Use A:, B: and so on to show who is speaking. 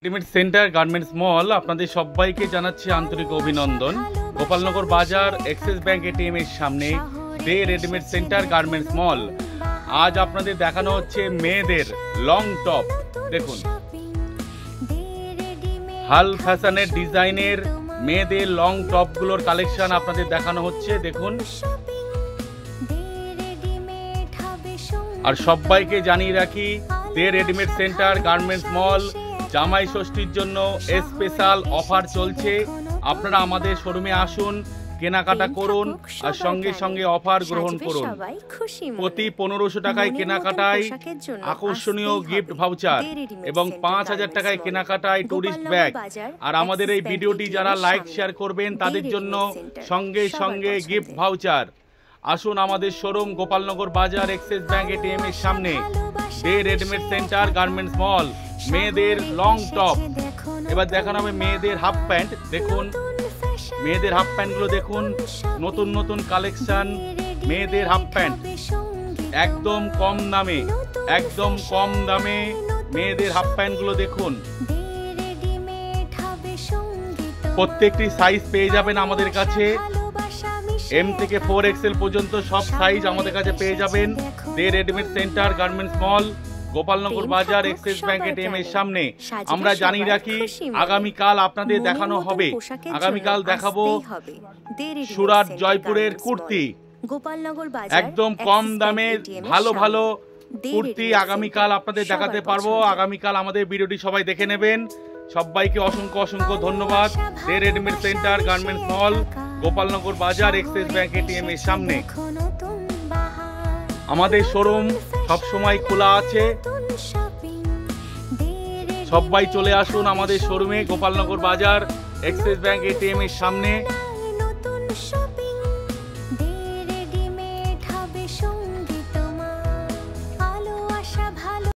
A: Readymade centre garments মল আপনাদের সবাইকে জানাচ্ছি আন্তরিক অভিনন্দন। গোপালনগর বাজার এক্সিস ব্যাংক এটিএম এর সামনে ডে রেডিমেড সেন্টার গার্মেন্টস মল। আজ আপনাদের দেখানো হচ্ছে মেয়েদের লং টপ। দেখুন, হাল ফ্যাশনের ডিজাইনের মেয়েদের লং টপগুলোর কালেকশন আপনাদের দেখানো হচ্ছে। দেখুন, আর সবাইকে জানিয়ে রাখি ডে রেডিমেড সেন্টার গার্মেন্টস মল জামাই ষষ্ঠীর জন্য স্পেশাল অফার চলছে। আপনারা আমাদের শোরুমে আসুন, কেনাকাটা করুন আর সঙ্গে সঙ্গে অফার গ্রহণ করুন। প্রতি 1500 টাকায় কেনাকাটায় আকর্ষণীয় গিফট ভাউচার এবং 5000 টাকায় কেনাকাটায় টুরিস্ট ব্যাগ। আর আমাদের এই ভিডিওটি যারা লাইক শেয়ার করবেন তাদের জন্য সঙ্গে সঙ্গে গিফট ভাউচার। আসুন আমাদের শোরুম গোপালনগর বাজার এক্সিস ব্যাংক এটিএম এর সামনে ডে রেডিমেড সেন্টার গার্মেন্টস মল। মেয়েদের লং টপ, এবার দেখানো হবে মেয়েদের হাফ প্যান্ট। দেখুন, মেয়েদের হাফ প্যান্টগুলো দেখুন, নতুন নতুন কালেকশন মেয়েদের হাফ প্যান্ট একদম কম দামে, একদম কম দামে মেয়েদের হাফ প্যান্টগুলো দেখুন। প্রত্যেকটি সাইজ পেয়ে যাবেন আমাদের কাছে, এম থেকে 4XL পর্যন্ত সব সাইজ আমাদের কাছে পেয়ে যাবেন। ডে রেডিমেড সেন্টার গার্মেন্টস মল গোপালনগর বাজার এক্সিস ব্যাংক এটিএম এর সামনে। আমরা জানিয়ে রাখি আগামীকাল আপনাদের দেখানো হবে, আগামীকাল দেখাবো সুরাট জয়পুরের কুর্তি, একদম কম দামে ভালো ভালো কুর্তি আগামীকাল আপনাদের দেখাতে পারবো। আগামীকাল আমাদের ভিডিওটি সবাই দেখে নেবেন। সবাইকে অসংখ্য অসংখ্য ধন্যবাদ। ডে রেডিমেড সেন্টার গার্মেন্টস মল গোপালনগর বাজার এক্সিস ব্যাংক এটিএম এর সামনে আমাদের শোরুম সব সময় খোলা আছে। সবাই চলে আসুন আমাদের শোরুমে গোপালনগর বাজার এক্সিস ব্যাংক এটিএম এর সামনে।